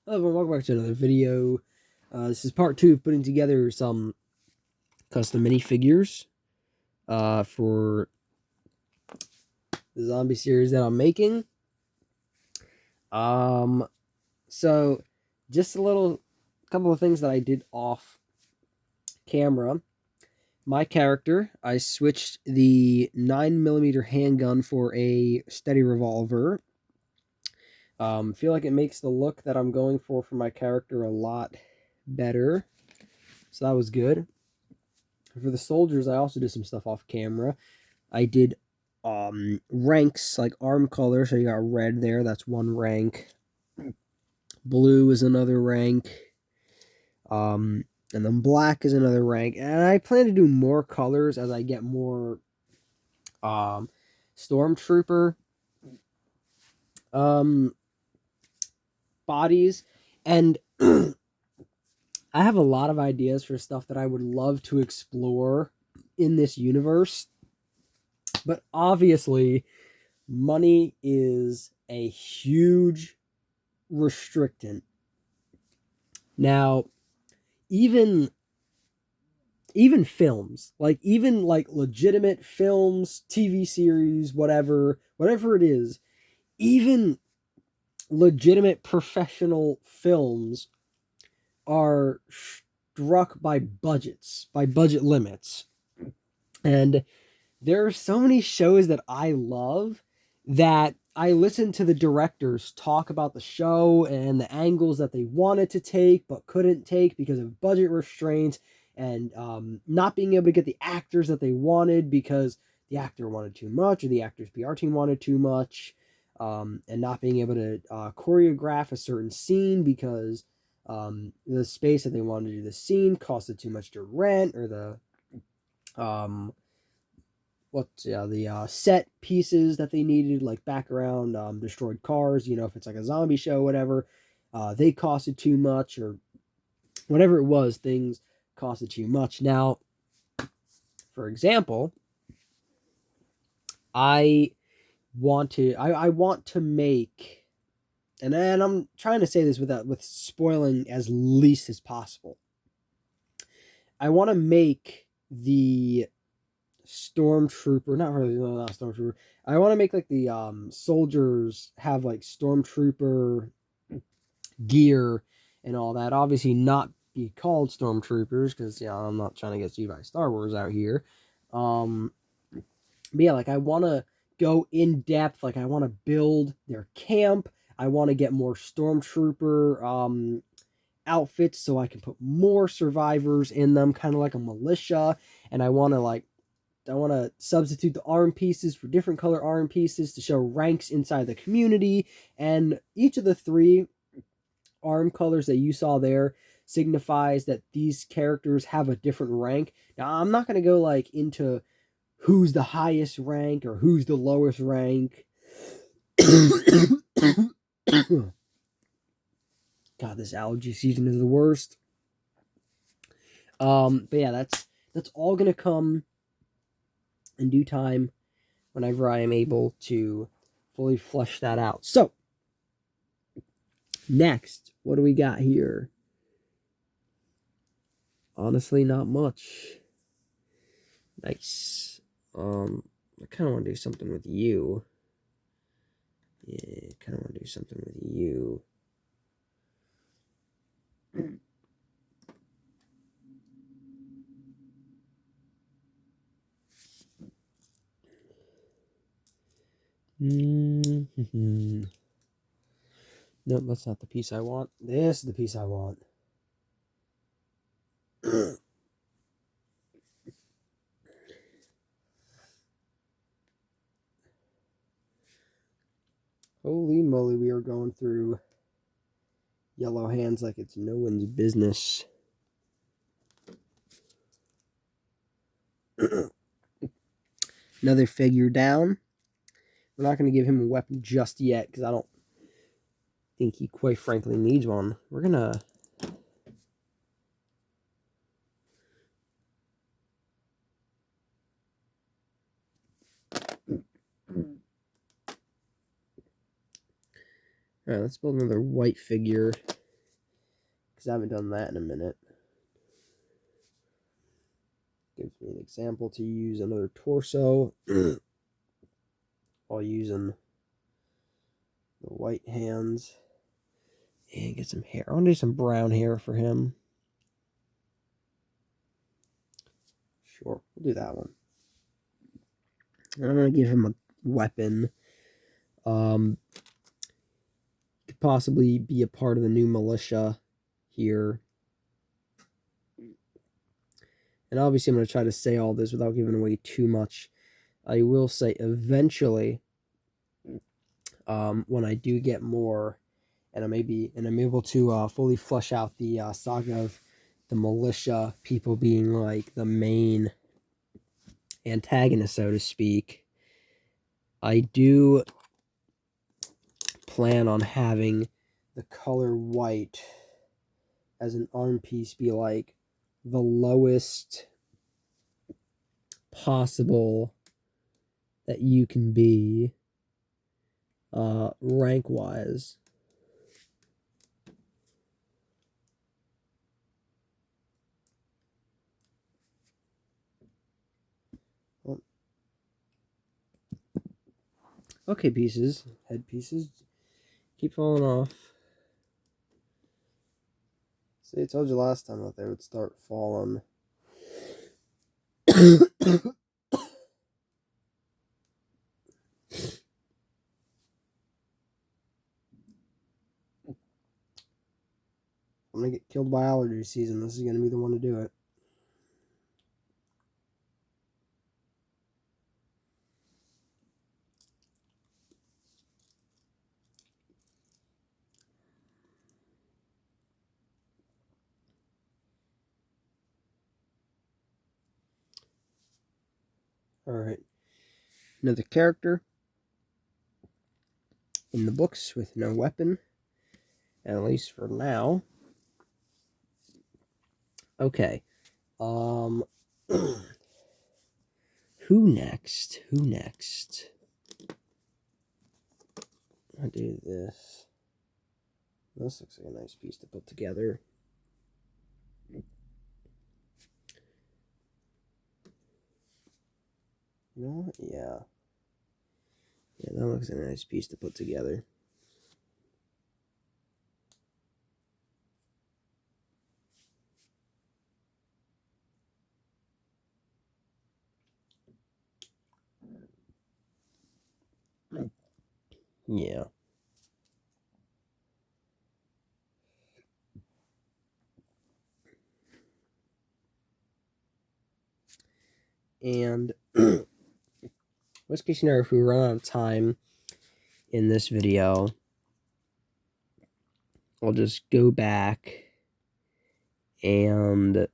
Hello everyone, welcome back to another video. This is part 2 of putting together some custom minifigures for the zombie series that I'm making. Um, so just a couple of things that I did off camera. My character, I switched the 9mm handgun for a steady revolver. Feel like it makes the look that I'm going for my character a lot better. So that was good. For the soldiers, I also did some stuff off camera. I did ranks, like arm color. So you got red there, that's one rank. Blue is another rank. And then black is another rank. And I plan to do more colors as I get more stormtrooper um bodies. And I have a lot of ideas for stuff that I would love to explore in this universe. But obviously, money is a huge restrictant. Now, even films, even legitimate films, TV series, whatever it is, even legitimate professional films are struck by budget limits. And there are so many shows that I love that I listen to the directors talk about the show and the angles that they wanted to take but couldn't take because of budget restraints and not being able to get the actors that they wanted because the actor wanted too much or the actor's PR team wanted too much, and not being able to choreograph a certain scene because the space that they wanted to do the scene costed too much to rent, or the the set pieces that they needed, like background, destroyed cars, if it's like a zombie show, whatever, they costed too much, or whatever it was, things costed too much. Now, for example, I I want to make, and I'm trying to say this with spoiling as least as possible. I want to make the stormtrooper, not really, no, not stormtrooper. I want to make like the soldiers have like stormtrooper gear and all that. Obviously, not be called stormtroopers because I'm not trying to get sued by Star Wars out here. Um, but yeah, like I want to go in depth. Like I want to build their camp. I want to get more stormtrooper outfits so I can put more survivors in them, kind of like a militia. And I want to substitute the arm pieces for different color arm pieces to show ranks inside the community. And each of the three arm colors that you saw there signifies that these characters have a different rank. Now, I'm not going to go into who's the highest rank or who's the lowest rank. God, this allergy season is the worst. But yeah, that's all going to come in due time whenever I am able to fully flesh that out. So, next, what do we got here? Honestly, not much. Nice. I kind of want to do something with you. Yeah, kind of want to do something with you. Mm-hmm. Nope, that's not the piece I want. This is the piece I want. Holy moly, we are going through yellow hands like it's no one's business. Another figure down. We're not going to give him a weapon just yet because I don't think he quite frankly needs one. We're going to... Alright, let's build another white figure. because I haven't done that in a minute. Gives me an example to use another torso while using the white hands. And get some hair. I want to do some brown hair for him. Sure, we'll do that one. And I'm going to give him a weapon. Could possibly be a part of the new militia here. And obviously I'm going to try to say all this without giving away too much. I will say eventually, when I do get more, and I'm able to fully flush out the saga of the militia people being like the main antagonist, so to speak, I do plan on having the color white as an arm piece be like the lowest possible that you can be rank wise. Okay, pieces, head pieces, keep falling off. See, I told you last time that they would start falling. I'm gonna get killed by allergy season. This is gonna be the one to do it. Alright. Another character in the books with no weapon. At least for now. Okay. Who next? I'll do this. This looks like a nice piece to put together. You know what? Yeah. Yeah, that looks like a nice piece to put together. Yeah. And worst case scenario, if we run out of time in this video, I'll just go back and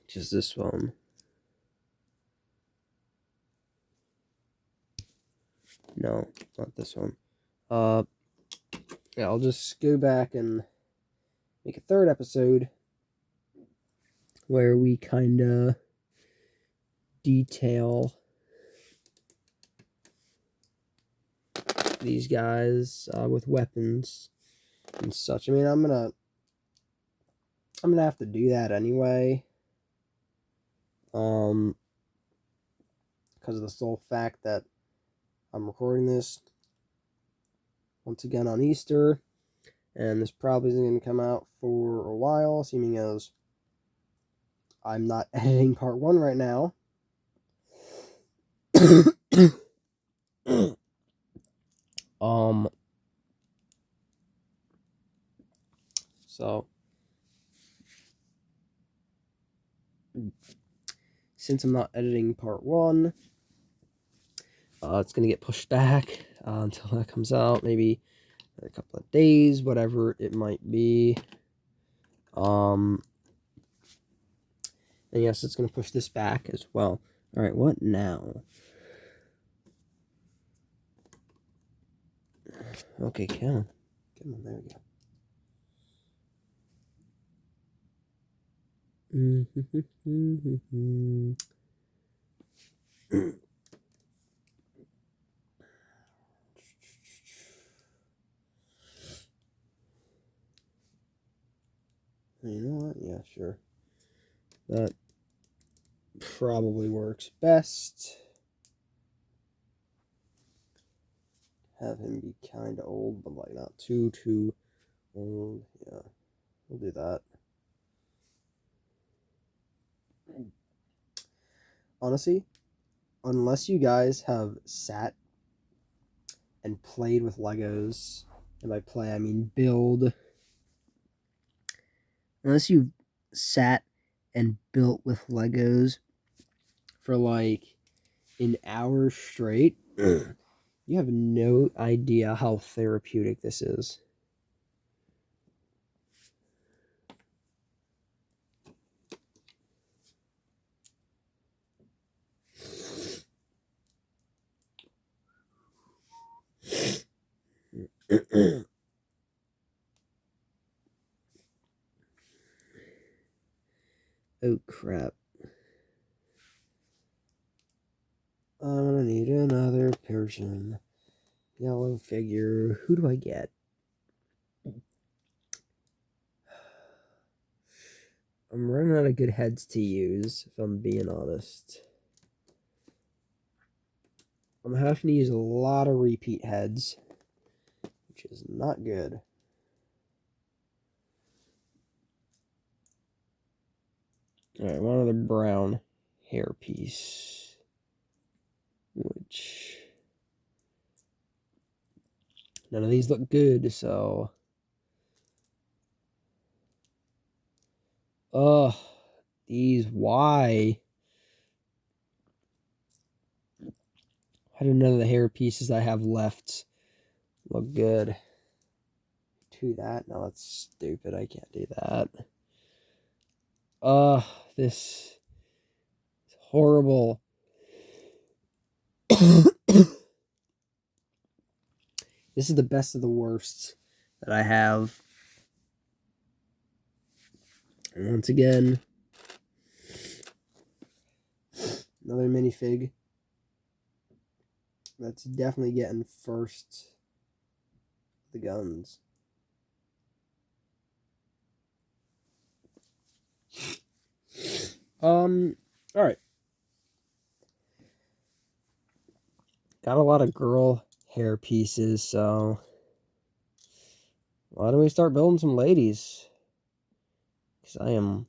just this one. No, not this one. Yeah, I'll just go back and make a third episode where we kind of detail these guys with weapons and such. I mean, I'm gonna have to do that anyway, because of the sole fact that I'm recording this once again on Easter, and this probably isn't going to come out for a while, seeming as I'm not editing part 1 right now. So since I'm not editing part 1, it's going to get pushed back until that comes out, maybe a couple of days, whatever it might be. And yes, it's going to push this back as well. Alright, what now? Okay, come on. Come on, there we go. You know what? Yeah, sure. That probably works best. Have him be kind of old, but like not too old. Yeah, we'll do that. Honestly, unless you guys have sat and played with Legos, and by play I mean build, unless you've sat and built with Legos for like an hour straight, you have no idea how therapeutic this is. Oh crap. I'm gonna need another person. Yellow figure. Who do I get? I'm running out of good heads to use, if I'm being honest. I'm having to use a lot of repeat heads, which is not good. Alright, one other brown hairpiece, which none of these look good, so these, why? I don't know, the hair pieces I have left look good. Do that? No, that's stupid. I can't do that. This is horrible. This is the best of the worst that I have. And once again, another minifig. That's definitely getting first the guns. Alright. Got a lot of girl hair pieces, so why don't we start building some ladies? Because I am...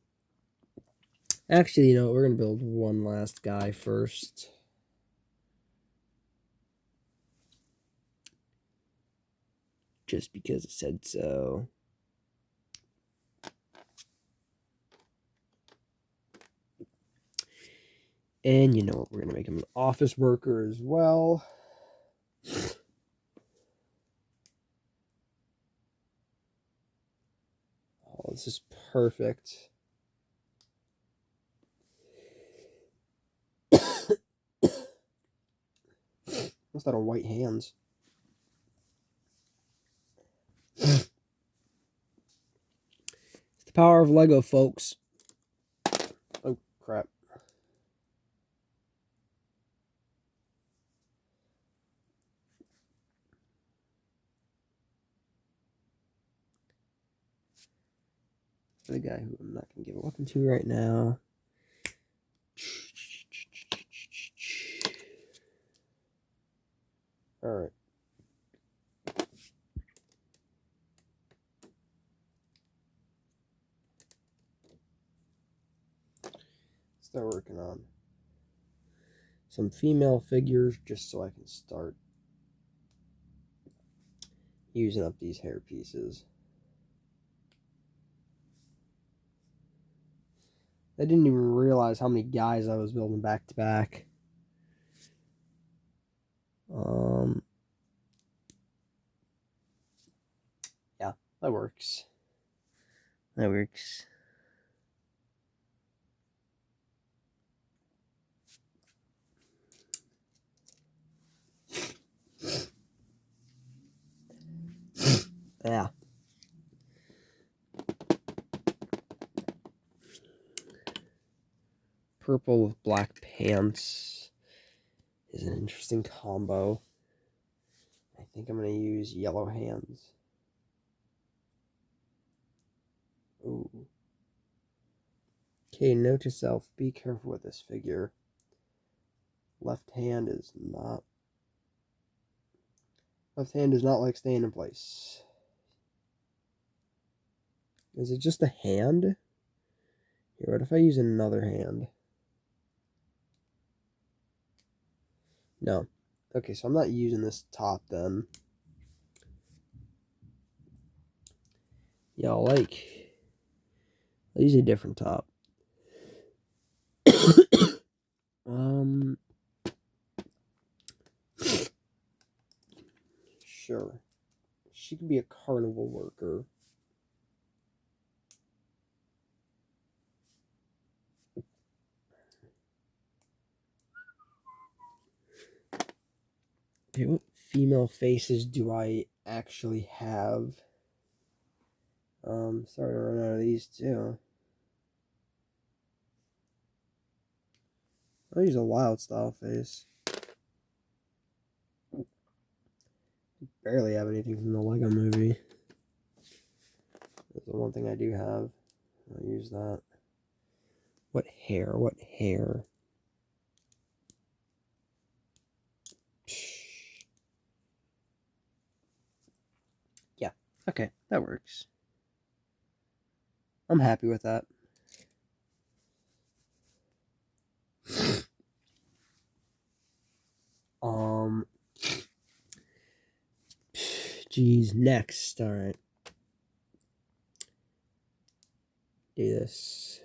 Actually, you know, we're going to build one last guy first. Just because it said so. And you know what, we're going to make him an office worker as well. Oh, this is perfect. What's that on white hands? It's the power of Lego, folks. Oh, crap. The guy who I'm not going to give a weapon to right now. Alright. Start working on some female figures just so I can start using up these hair pieces. I didn't even realize how many guys I was building back to back. Yeah, that works. That works. Yeah. Purple with black pants is an interesting combo. I think I'm going to use yellow hands. Ooh. Okay, note to self, be careful with this figure. Left hand does not like staying in place. Is it just a hand? Here, what if I use another hand? No. Okay, so I'm not using this top then. Yeah, I'll use a different top. Sure. She could be a carnival worker. Okay, what female faces do I actually have? Starting to run out of these too. I'll use a wild style face. Barely have anything from the Lego movie. That's the one thing I do have. I'll use that. What hair? What hair? Yeah, okay, that works. I'm happy with that. Geez, next. All right. Do this.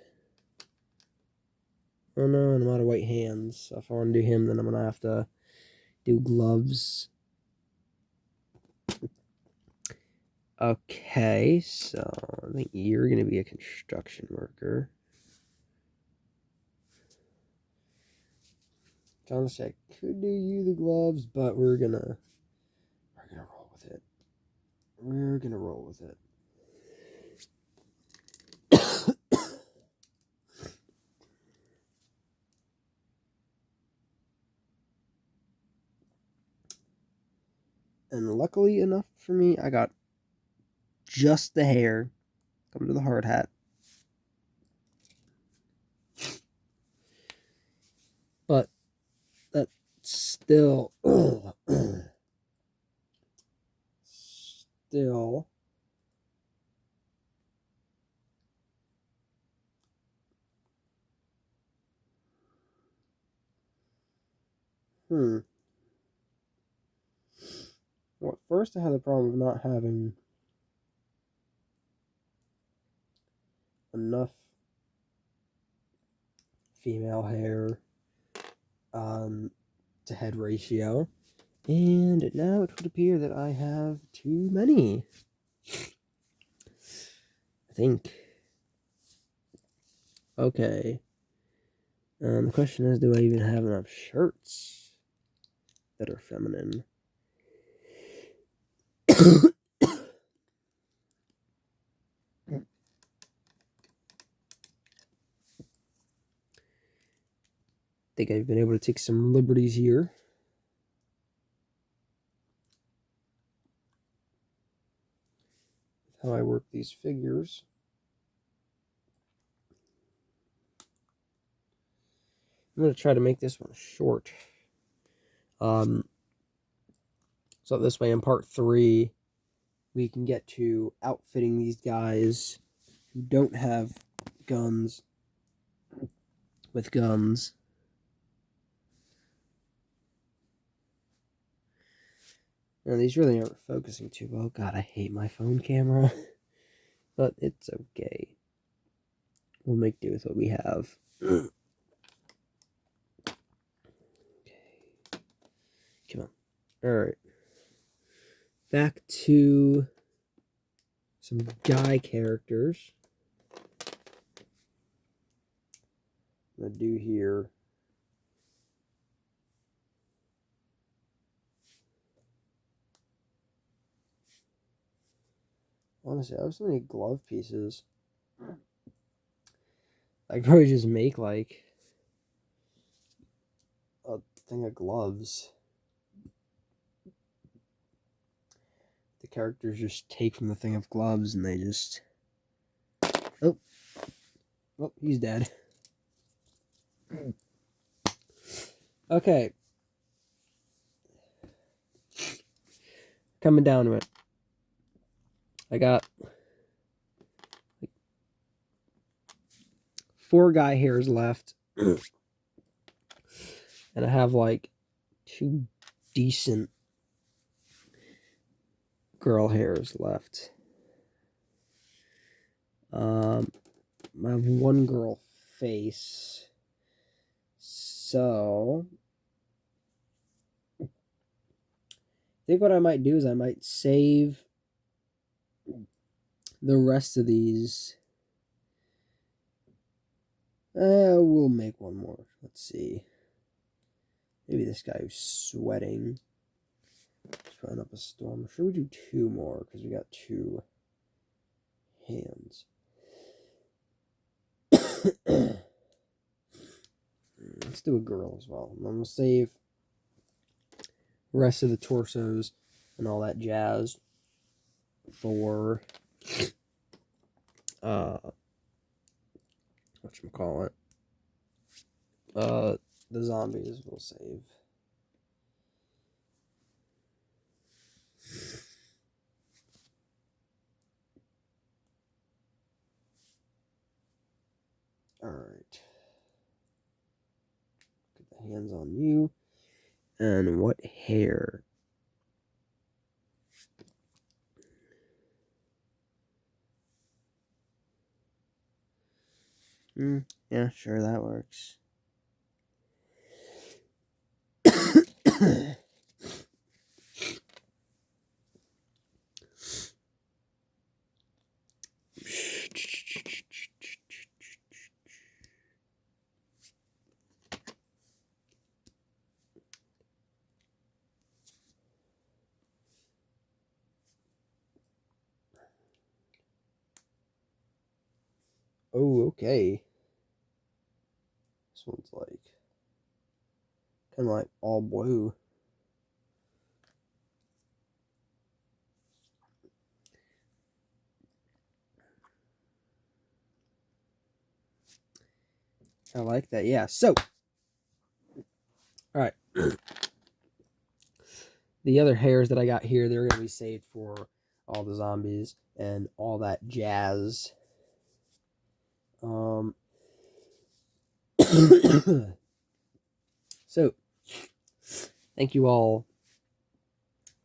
Oh no, and I'm out of white hands. So if I want to do him, then I'm gonna have to do gloves. Okay, so I think you're gonna be a construction worker. Honestly, I could do you the gloves, but we're gonna roll with it. We're gonna roll with it. And luckily enough for me, I got just the hair. Come to the hard hat. But that's still still Well, at first I had the problem of not having enough female hair to head ratio, and now it would appear that I have too many. I think. Okay. The question is, do I even have enough shirts that are feminine? Think I've been able to take some liberties here. How I work these figures. I'm going to try to make this one short. So this way in part 3, we can get to outfitting these guys who don't have guns with guns. Now, these really aren't focusing too well. God, I hate my phone camera. But it's okay. We'll make do with what we have. Okay. Come on. Alright. Back to some guy characters. I'm gonna do here. Honestly, I have so many glove pieces. I could probably just make like a thing of gloves. The characters just take from the thing of gloves and they just... Oh, he's dead. Okay. Coming down to it. I got like 4 guy hairs left. And I have like 2 decent girl hairs left. I have 1 girl face. So I think what I might do is I might save the rest of these. We'll make 1 more. Let's see. Maybe this guy who's sweating. Trying up a storm. Should we do 2 more? Because we got 2 hands. Let's do a girl as well. And then we'll save the rest of the torsos and all that jazz for whatchamacallit. The zombies we'll save. Alright. Get the hands on you. And what hair? Yeah, sure, that works. Oh, okay. This one's like kind of like all blue. I like that. Yeah. So, all right. The other hairs that I got here, they're going to be saved for all the zombies and all that jazz. So, thank you all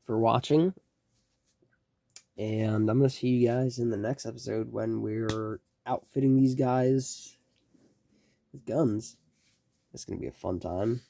for watching. And I'm going to see you guys in the next episode when we're outfitting these guys with guns. It's going to be a fun time.